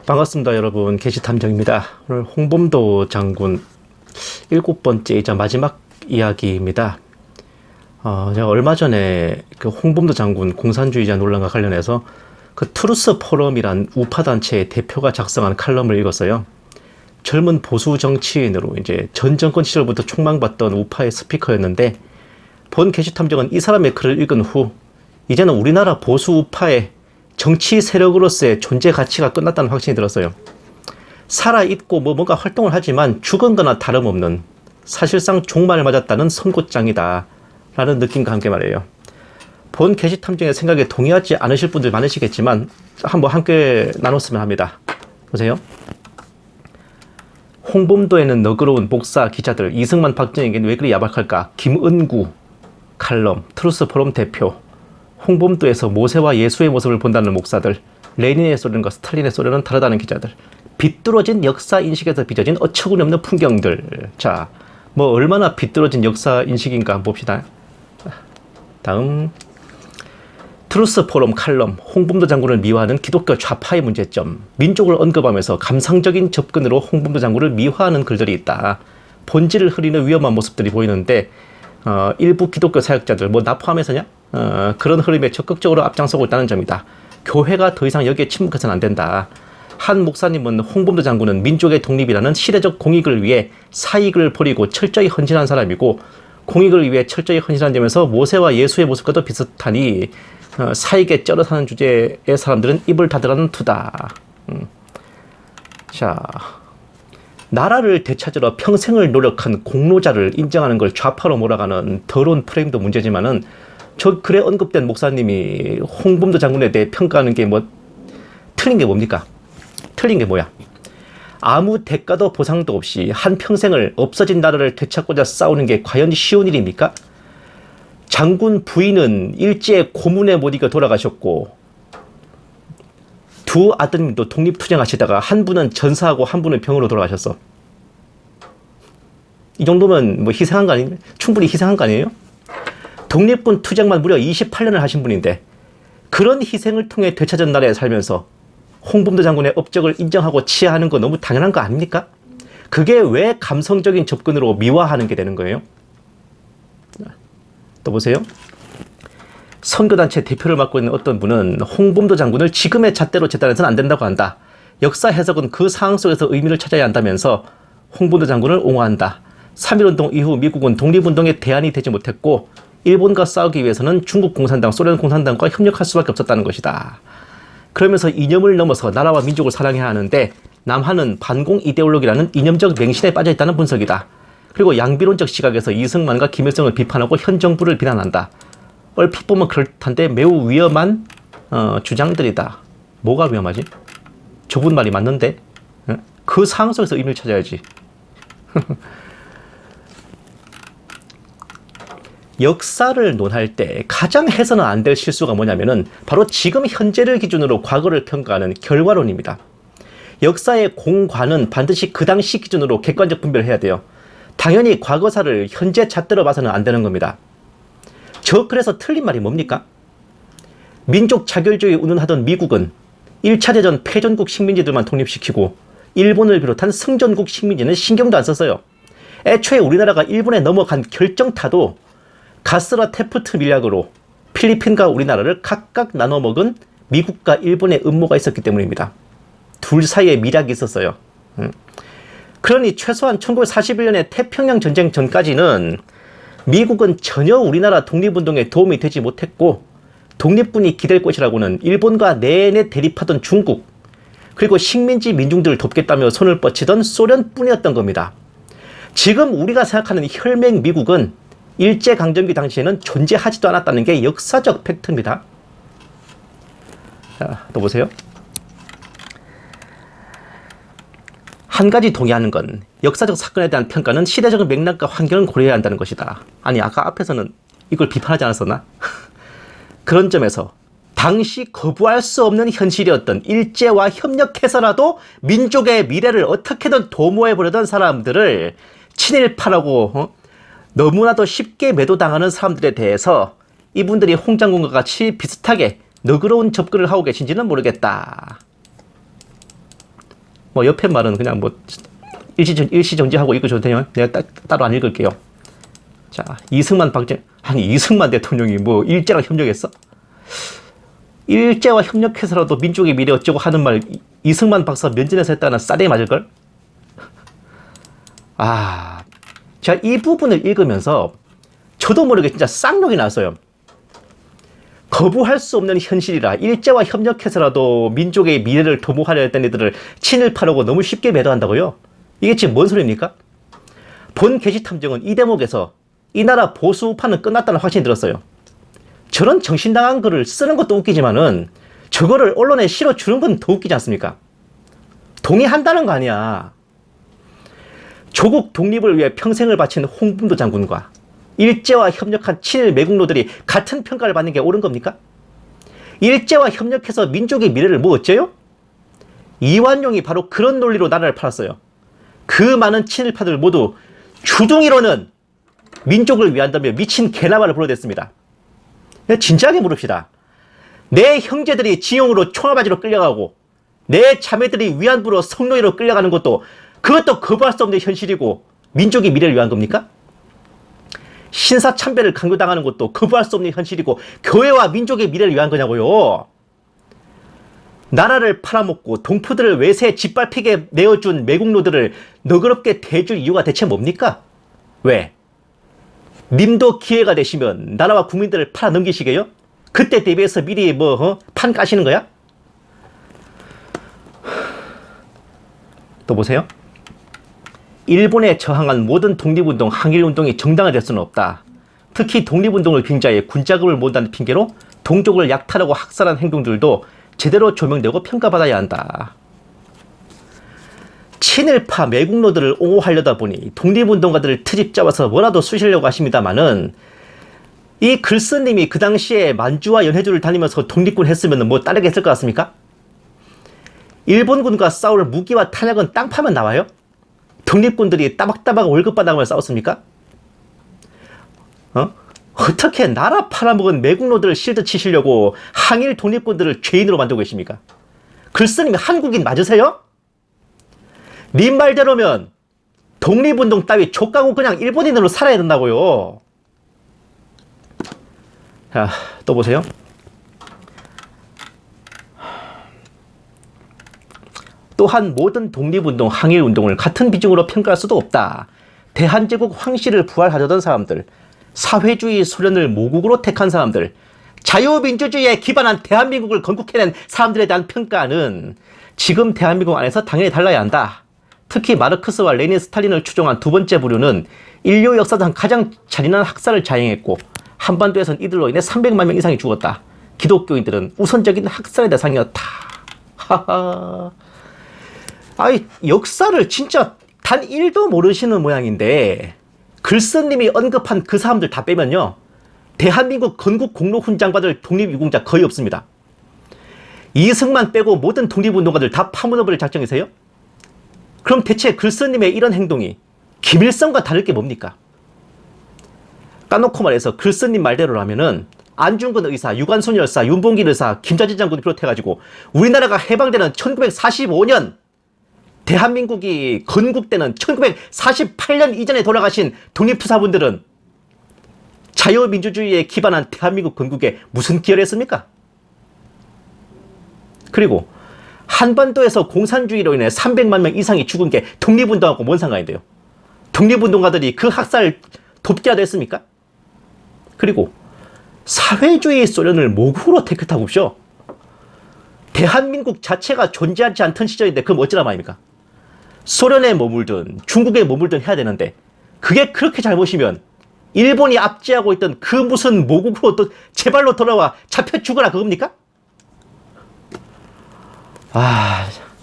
반갑습니다, 여러분. 게시탐정입니다. 오늘 홍범도 장군 7번째이자 마지막 이야기입니다. 제가 얼마 전에 그 홍범도 장군 공산주의자 논란과 관련해서 그 트루스 포럼이란 우파단체의 대표가 작성한 칼럼을 읽었어요. 젊은 보수 정치인으로 이제 전 정권 시절부터 촉망받던 우파의 스피커였는데, 본 게시탐정은 이 사람의 글을 읽은 후 이제는 우리나라 보수 우파의 정치 세력으로서의 존재 가치가 끝났다는 확신이 들었어요. 살아있고 뭔가 활동을 하지만 죽은 거나 다름없는, 사실상 종말을 맞았다는 선고장이다 라는 느낌과 함께 말이에요. 본 게시탐정의 생각에 동의하지 않으실 분들 많으시겠지만 한번 함께 나눴으면 합니다. 보세요. 홍범도에는 너그러운 목사 기자들, 이승만 박정희에게는 왜 그리 야박할까? 김은구 칼럼, 트루스 포럼 대표, 홍범도에서 모세와 예수의 모습을 본다는 목사들, 레닌의 소련과 스탈린의 소련은 다르다는 기자들, 비뚤어진 역사 인식에서 빚어진 어처구니없는 풍경들. 자, 뭐 얼마나 비뚤어진 역사 인식인가 한번 봅시다. 다음, 트루스 포럼 칼럼, 홍범도 장군을 미화하는 기독교 좌파의 문제점. 민족을 언급하면서 감상적인 접근으로 홍범도 장군을 미화하는 글들이 있다. 본질을 흐리는 위험한 모습들이 보이는데 일부 기독교 사역자들, 나 포함해서냐? 그런 흐름에 적극적으로 앞장서고 있다는 점이다. 교회가 더 이상 여기에 침묵해서는 안 된다. 한 목사님은 홍범도 장군은 민족의 독립이라는 시대적 공익을 위해 사익을 버리고 철저히 헌신한 사람이고, 공익을 위해 철저히 헌신한 점에서 모세와 예수의 모습과도 비슷하니 사익에 쩔어 사는 주제의 사람들은 입을 닫으라는 투다. 자, 나라를 되찾으러 평생을 노력한 공로자를 인정하는 걸 좌파로 몰아가는 더러운 프레임도 문제지만은, 저 글에 언급된 목사님이 홍범도 장군에 대해 평가하는 게 틀린 게 뭡니까? 틀린 게 뭐야? 아무 대가도 보상도 없이 한평생을 없어진 나라를 되찾고자 싸우는 게 과연 쉬운 일입니까? 장군 부인은 일제의 고문에 못 이겨 돌아가셨고, 두 아드님도 독립투쟁하시다가 한 분은 전사하고 한 분은 병으로 돌아가셨어. 이 정도면 희생한 거 아니에요? 충분히 희생한 거 아니에요? 독립군 투쟁만 무려 28년을 하신 분인데, 그런 희생을 통해 되찾은 나라에 살면서 홍범도 장군의 업적을 인정하고 치하하는 거 너무 당연한 거 아닙니까? 그게 왜 감성적인 접근으로 미화하는 게 되는 거예요? 또 보세요. 선교단체 대표를 맡고 있는 어떤 분은 홍범도 장군을 지금의 잣대로 재단해서는 안 된다고 한다. 역사 해석은 그 상황 속에서 의미를 찾아야 한다면서 홍범도 장군을 옹호한다. 3.1운동 이후 미국은 독립운동에 대안이 되지 못했고, 일본과 싸우기 위해서는 중국 공산당, 소련 공산당과 협력할 수밖에 없었다는 것이다. 그러면서 이념을 넘어서 나라와 민족을 사랑해야 하는데, 남한은 반공 이데올로기라는 이념적 맹신에 빠져있다는 분석이다. 그리고 양비론적 시각에서 이승만과 김일성을 비판하고 현 정부를 비난한다. 얼핏 보면 그럴텐데 매우 위험한 주장들이다. 뭐가 위험하지? 좁은 말이 맞는데? 그 상황 속에서 의미를 찾아야지. 역사를 논할 때 가장 해서는 안 될 실수가 뭐냐면은 바로 지금 현재를 기준으로 과거를 평가하는 결과론입니다. 역사의 공과는 반드시 그 당시 기준으로 객관적 분별을 해야 돼요. 당연히 과거사를 현재 잣대로 봐서는 안 되는 겁니다. 그래서 틀린 말이 뭡니까? 민족 자결주의 운운하던 미국은 1차 대전 패전국 식민지들만 독립시키고, 일본을 비롯한 승전국 식민지는 신경도 안 썼어요. 애초에 우리나라가 일본에 넘어간 결정타도 가스라 테프트 밀약으로 필리핀과 우리나라를 각각 나눠 먹은 미국과 일본의 음모가 있었기 때문입니다. 둘 사이에 밀약이 있었어요. 그러니 최소한 1941년의 태평양 전쟁 전까지는 미국은 전혀 우리나라 독립운동에 도움이 되지 못했고, 독립군이 기댈 것이라고는 일본과 내내 대립하던 중국, 그리고 식민지 민중들을 돕겠다며 손을 뻗치던 소련뿐이었던 겁니다. 지금 우리가 생각하는 혈맹 미국은 일제강점기 당시에는 존재하지도 않았다는 게 역사적 팩트입니다. 자, 또 보세요. 한 가지 동의하는 건, 역사적 사건에 대한 평가는 시대적 맥락과 환경을 고려해야 한다는 것이다. 아니, 아까 앞에서는 이걸 비판하지 않았었나? 그런 점에서 당시 거부할 수 없는 현실이었던 일제와 협력해서라도 민족의 미래를 어떻게든 도모해보려던 사람들을 친일파라고 너무나도 쉽게 매도당하는 사람들에 대해서 이분들이 홍 장군과 같이 비슷하게 너그러운 접근을 하고 계신지는 모르겠다. 뭐 옆에 말은 그냥 뭐 일시정지하고 읽어줘도 돼요. 내가 따로 안 읽을게요. 자, 이승만 대통령이 뭐 일제랑 협력했어? 일제와 협력해서라도 민족의 미래 어쩌고 하는 말 이승만 박사 면전에서 했다는 쌀에 맞을걸? 제가 이 부분을 읽으면서 저도 모르게 진짜 쌍욕이 났어요. 거부할 수 없는 현실이라 일제와 협력해서라도 민족의 미래를 도모하려 했던 애들을 친일파라고 너무 쉽게 매도한다고요? 이게 지금 뭔 소리입니까? 본 게시탐정은 이 대목에서 이 나라 보수파는 끝났다는 확신이 들었어요. 저런 정신당한 글을 쓰는 것도 웃기지만은 저거를 언론에 실어주는 건 더 웃기지 않습니까? 동의한다는 거 아니야. 조국 독립을 위해 평생을 바친 홍범도 장군과 일제와 협력한 친일 매국노들이 같은 평가를 받는 게 옳은 겁니까? 일제와 협력해서 민족의 미래를 뭐 어째요? 이완용이 바로 그런 논리로 나라를 팔았어요. 그 많은 친일파들 모두 주둥이로는 민족을 위한다며 미친 개나발을 불러댔습니다. 진지하게 물읍시다. 내 형제들이 징용으로 총알바지로 끌려가고 내 자매들이 위안부로 성노예로 끌려가는 그것도 거부할 수 없는 현실이고 민족의 미래를 위한 겁니까? 신사참배를 강요당하는 것도 거부할 수 없는 현실이고 교회와 민족의 미래를 위한 거냐고요. 나라를 팔아먹고 동포들을 외세에 짓밟히게 내어준 매국노들을 너그럽게 대줄 이유가 대체 뭡니까? 왜? 님도 기회가 되시면 나라와 국민들을 팔아넘기시게요? 그때 대비해서 미리 판 까시는 거야? 또 보세요. 일본에 저항한 모든 독립운동, 항일운동이 정당화될 수는 없다. 특히 독립운동을 빙자해 군자금을 모은다는 핑계로 동족을 약탈하고 학살한 행동들도 제대로 조명되고 평가받아야 한다. 친일파 매국노들을 옹호하려다 보니 독립운동가들을 트집 잡아서 뭐라도 쑤시려고 하십니다만은 이 글쓰님이 그 당시에 만주와 연해주를 다니면서 독립군 했으면 뭐 다르게 했을 것 같습니까? 일본군과 싸울 무기와 탄약은 땅 파면 나와요? 독립군들이 따박따박 월급 받아가며 싸웠습니까? 어떻게 나라 팔아먹은 매국노들을 실드 치시려고 항일 독립군들을 죄인으로 만들고 계십니까? 글쓰님이 한국인 맞으세요? 님 말대로면 독립운동 따위 족가고 그냥 일본인으로 살아야 된다고요. 자, 또 보세요. 또한 모든 독립운동, 항일운동을 같은 비중으로 평가할 수도 없다. 대한제국 황실을 부활하려던 사람들, 사회주의 소련을 모국으로 택한 사람들, 자유민주주의에 기반한 대한민국을 건국해낸 사람들에 대한 평가는 지금 대한민국 안에서 당연히 달라야 한다. 특히 마르크스와 레닌, 스탈린을 추종한 두 번째 부류는 인류 역사상 가장 잔인한 학살을 자행했고 한반도에선 이들로 인해 300만 명 이상이 죽었다. 기독교인들은 우선적인 학살의 대상이었다. 하하. 역사를 진짜 단 1도 모르시는 모양인데 글쓰님이 언급한 그 사람들 다 빼면요. 대한민국 건국 공로 훈장 받을 독립유공자 거의 없습니다. 이승만 빼고 모든 독립운동가들 다 파문어버릴 작정이세요? 그럼 대체 글쓰님의 이런 행동이 김일성과 다를 게 뭡니까? 까놓고 말해서 글쓰님 말대로라면은 안중근 의사, 유관순 열사, 윤봉길 의사, 김자진 장군을 비롯해가지고 우리나라가 해방되는 1945년 대한민국이 건국되는 1948년 이전에 돌아가신 독립투사분들은 자유민주주의에 기반한 대한민국 건국에 무슨 기여를 했습니까? 그리고 한반도에서 공산주의로 인해 300만 명 이상이 죽은 게 독립운동하고 뭔 상관인데요? 독립운동가들이 그 학살을 돕기라도 했습니까? 그리고 사회주의 소련을 모국으로 택했다고 보십시오. 대한민국 자체가 존재하지 않던 시절인데 그럼 어찌란 말입니까? 소련에 머물든 중국에 머물든 해야 되는데 그게 그렇게 잘못이면 일본이 압제하고 있던 그 무슨 모국으로 또 제발로 돌아와 잡혀 죽어라 그겁니까?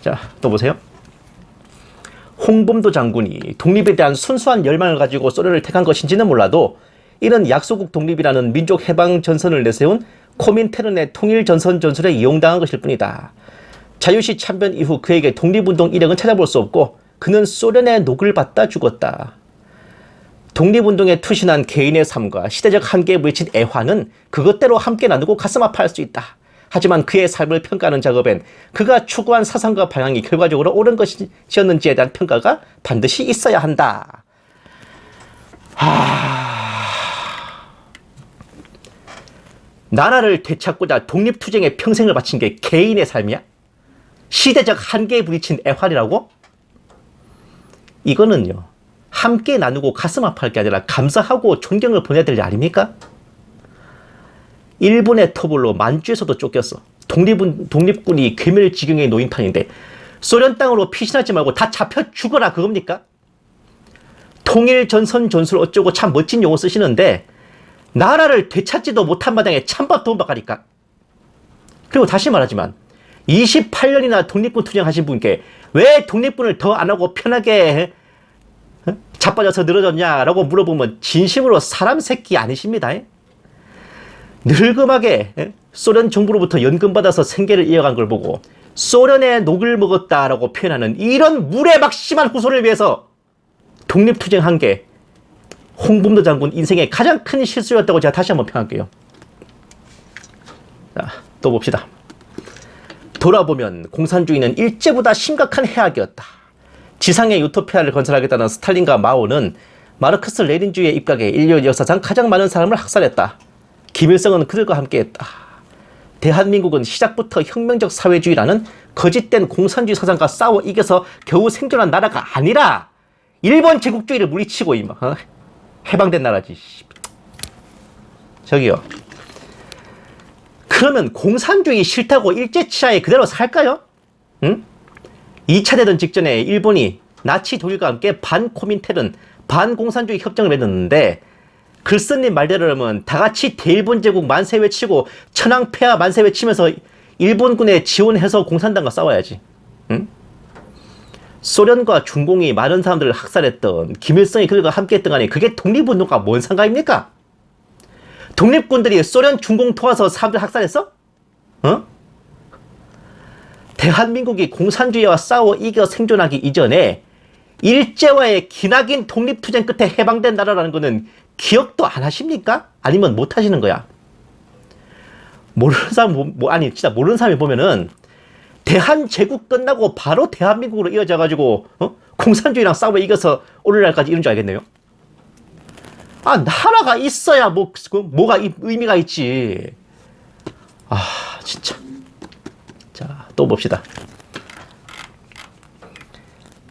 자, 또 보세요. 홍범도 장군이 독립에 대한 순수한 열망을 가지고 소련을 택한 것인지는 몰라도 이는 약소국 독립이라는 민족 해방 전선을 내세운 코민테른의 통일 전선 전술에 이용당한 것일 뿐이다. 자유시 참변 이후 그에게 독립운동 이력은 찾아볼 수 없고 그는 소련의 녹을 받다 죽었다. 독립운동에 투신한 개인의 삶과 시대적 한계에 부딪힌 애환은 그것대로 함께 나누고 가슴 아파할 수 있다. 하지만 그의 삶을 평가하는 작업엔 그가 추구한 사상과 방향이 결과적으로 옳은 것이었는지에 대한 평가가 반드시 있어야 한다. 나라를 되찾고자 독립투쟁에 평생을 바친 게 개인의 삶이야? 시대적 한계에 부딪힌 애환이라고? 이거는요, 함께 나누고 가슴 아파할 게 아니라 감사하고 존경을 보내야 될 일 아닙니까? 일본의 토벌로 만주에서도 쫓겼어. 독립군이 괴멸지경에 놓인 판인데 소련 땅으로 피신하지 말고 다 잡혀 죽어라 그겁니까? 통일 전선 전술 어쩌고 참 멋진 용어 쓰시는데 나라를 되찾지도 못한 마당에 찬밥 도움박하니까. 그리고 다시 말하지만 28년이나 독립군 투쟁하신 분께 왜 독립군을 더 안 하고 편하게 자빠져서 늘어졌냐라고 물어보면 진심으로 사람 새끼 아니십니다. 늙음하게 소련 정부로부터 연금 받아서 생계를 이어간 걸 보고 소련의 녹을 먹었다라고 표현하는 이런 무례막심한 후손을 위해서 독립투쟁한 게 홍범도 장군 인생의 가장 큰 실수였다고 제가 다시 한번 평할게요. 자, 또 봅시다. 돌아보면 공산주의는 일제보다 심각한 해악이었다. 지상의 유토피아를 건설하겠다는 스탈린과 마오는 마르크스 레닌주의에 입각해 인류 역사상 가장 많은 사람을 학살했다. 김일성은 그들과 함께했다. 대한민국은 시작부터 혁명적 사회주의라는 거짓된 공산주의 사상과 싸워 이겨서 겨우 생존한 나라가 아니라 일본 제국주의를 물리치고 해방된 나라지. 저기요. 그러면 공산주의 싫다고 일제치하에 그대로 살까요? 응? 2차 대전 직전에 일본이 나치 독일과 함께 반코민텔은 반공산주의 협정을 맺었는데 글쓴님 말대로라면 다같이 대일본 제국 만세 외치고 천황폐하 만세 외치면서 일본군에 지원해서 공산당과 싸워야지. 응? 소련과 중공이 많은 사람들을 학살했던 김일성이 그들과 함께했던 간에 그게 독립운동과 뭔 상관입니까? 독립군들이 소련 중공 도와서 사람들 학살했어? 대한민국이 공산주의와 싸워 이겨 생존하기 이전에 일제와의 기나긴 독립투쟁 끝에 해방된 나라라는 거는 기억도 안 하십니까? 아니면 못 하시는 거야? 모르는 사람, 진짜 모르는 사람이 보면은 대한제국 끝나고 바로 대한민국으로 이어져가지고 공산주의랑 싸워 이겨서 오늘날까지 이런 줄 알겠네요. 아, 나라가 있어야 뭐가 의미가 있지. 아, 진짜. 자, 또 봅시다.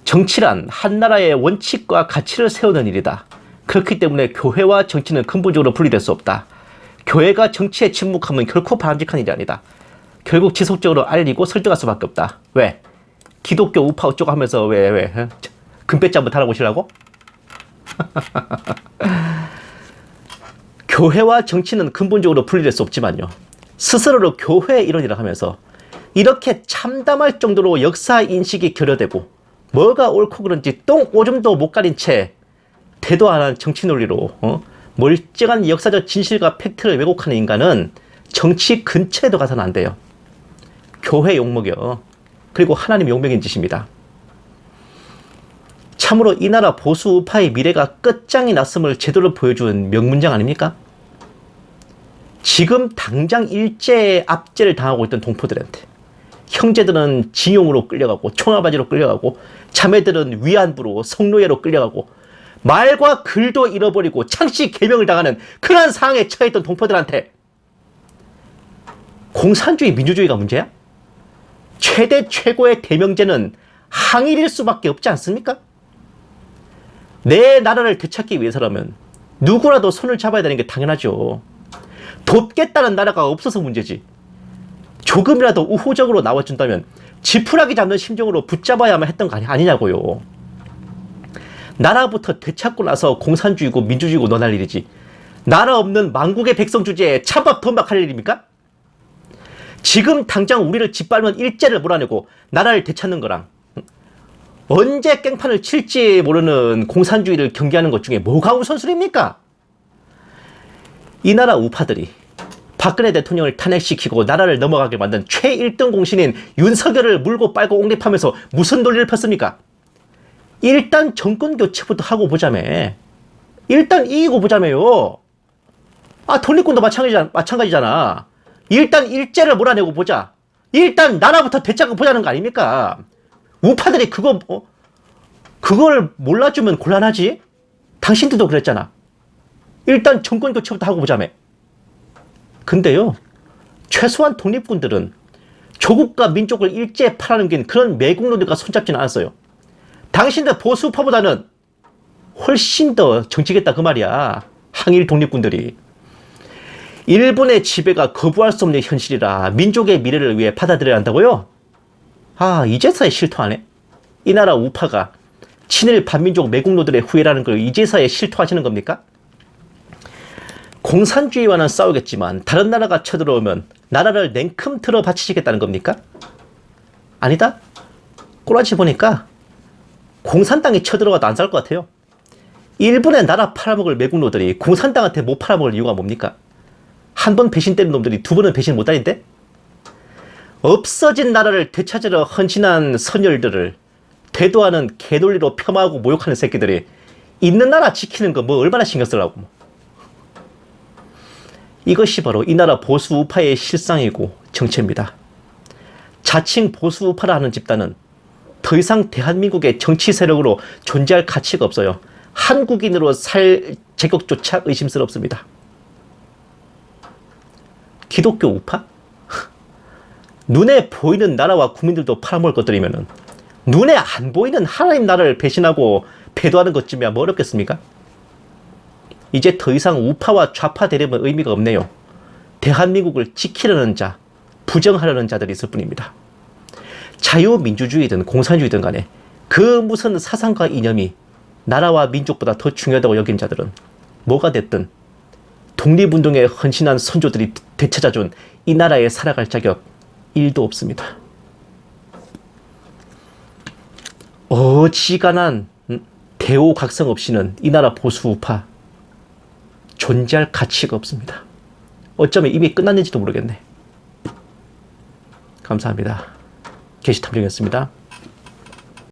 정치란 한 나라의 원칙과 가치를 세우는 일이다. 그렇기 때문에 교회와 정치는 근본적으로 분리될 수 없다. 교회가 정치에 침묵하면 결코 바람직한 일이 아니다. 결국 지속적으로 알리고 설득할 수밖에 없다. 왜? 기독교 우파 어쩌고 하면서 왜? 금배지 한번 달아보시라고? 교회와 정치는 근본적으로 분리될 수 없지만요. 스스로를 교회의 일원이라 하면서 이렇게 참담할 정도로 역사 인식이 결여되고 뭐가 옳고 그른지 똥 오줌도 못 가린 채 대도 안 한 정치 논리로 멀쩡한 역사적 진실과 팩트를 왜곡하는 인간은 정치 근처에도 가서는 안 돼요. 교회 욕먹여. 그리고 하나님 욕먹인 짓입니다. 참으로 이 나라 보수 우파의 미래가 끝장이 났음을 제대로 보여준 명문장 아닙니까? 지금 당장 일제의 압제를 당하고 있던 동포들한테 형제들은 징용으로 끌려가고 총알바지로 끌려가고 자매들은 위안부로 성노예로 끌려가고 말과 글도 잃어버리고 창씨 개명을 당하는 그런 상황에 처해있던 동포들한테 공산주의 민주주의가 문제야? 최대 최고의 대명제는 항일일 수밖에 없지 않습니까? 내 나라를 되찾기 위해서라면 누구라도 손을 잡아야 되는 게 당연하죠. 돕겠다는 나라가 없어서 문제지. 조금이라도 우호적으로 나와준다면 지푸라기 잡는 심정으로 붙잡아야만 했던 거 아니냐고요. 나라부터 되찾고 나서 공산주의고 민주주의고 논할 일이지. 나라 없는 망국의 백성 주제에 찬밥 돈박할 일입니까? 지금 당장 우리를 짓밟는 일제를 몰아내고 나라를 되찾는 거랑 언제 깽판을 칠지 모르는 공산주의를 경계하는 것 중에 뭐가 우선순위입니까? 이 나라 우파들이 박근혜 대통령을 탄핵시키고 나라를 넘어가게 만든 최1등 공신인 윤석열을 물고 빨고 옹립하면서 무슨 논리를 폈습니까? 일단 정권 교체부터 하고 보자며. 일단 이기고 보자며요. 아, 독립군도 마찬가지잖아. 일단 일제를 몰아내고 보자. 일단 나라부터 되찾고 보자는 거 아닙니까? 우파들이 그걸 몰라주면 곤란하지? 당신들도 그랬잖아. 일단 정권 교체부터 하고 보자며. 근데요, 최소한 독립군들은 조국과 민족을 일제에 팔아넘긴 그런 매국노들과 손잡지는 않았어요. 당신들 보수파보다는 훨씬 더 정치겠다 그 말이야. 항일 독립군들이. 일본의 지배가 거부할 수 없는 현실이라 민족의 미래를 위해 받아들여야 한다고요? 아, 이제서야 실토하네. 이 나라 우파가 친일 반민족 매국노들의 후예라는 걸 이제서야 실토하시는 겁니까? 공산주의와는 싸우겠지만 다른 나라가 쳐들어오면 나라를 냉큼 틀어 바치시겠다는 겁니까? 아니다. 꼬라지 보니까 공산당이 쳐들어와도 안 살 것 같아요. 일본의 나라 팔아먹을 매국노들이 공산당한테 못 팔아먹을 이유가 뭡니까? 한 번 배신 때린 놈들이 두 번은 배신 못하는데? 없어진 나라를 되찾으려 헌신한 선열들을 대도하는 개논리로 폄하하고 모욕하는 새끼들이 있는 나라 지키는 거 뭐 얼마나 신경 쓰려고. 이것이 바로 이 나라 보수 우파의 실상이고 정체입니다. 자칭 보수 우파라 하는 집단은 더 이상 대한민국의 정치 세력으로 존재할 가치가 없어요. 한국인으로 살 자격조차 의심스럽습니다. 기독교 우파? 눈에 보이는 나라와 국민들도 팔아먹을 것들이면은 눈에 안 보이는 하나님 나라를 배신하고 배도하는 것쯤이야 뭐 어렵겠습니까? 이제 더 이상 우파와 좌파 대립은 의미가 없네요. 대한민국을 지키려는 자, 부정하려는 자들이 있을 뿐입니다. 자유민주주의든 공산주의든 간에 그 무슨 사상과 이념이 나라와 민족보다 더 중요하다고 여긴 자들은 뭐가 됐든 독립운동에 헌신한 선조들이 되찾아준 이 나라에 살아갈 자격 1도 없습니다. 어지간한 대오각성 없이는 이 나라 보수 우파 존재할 가치가 없습니다. 어쩌면 이미 끝났는지도 모르겠네. 감사합니다. 게시탐정이었습니다.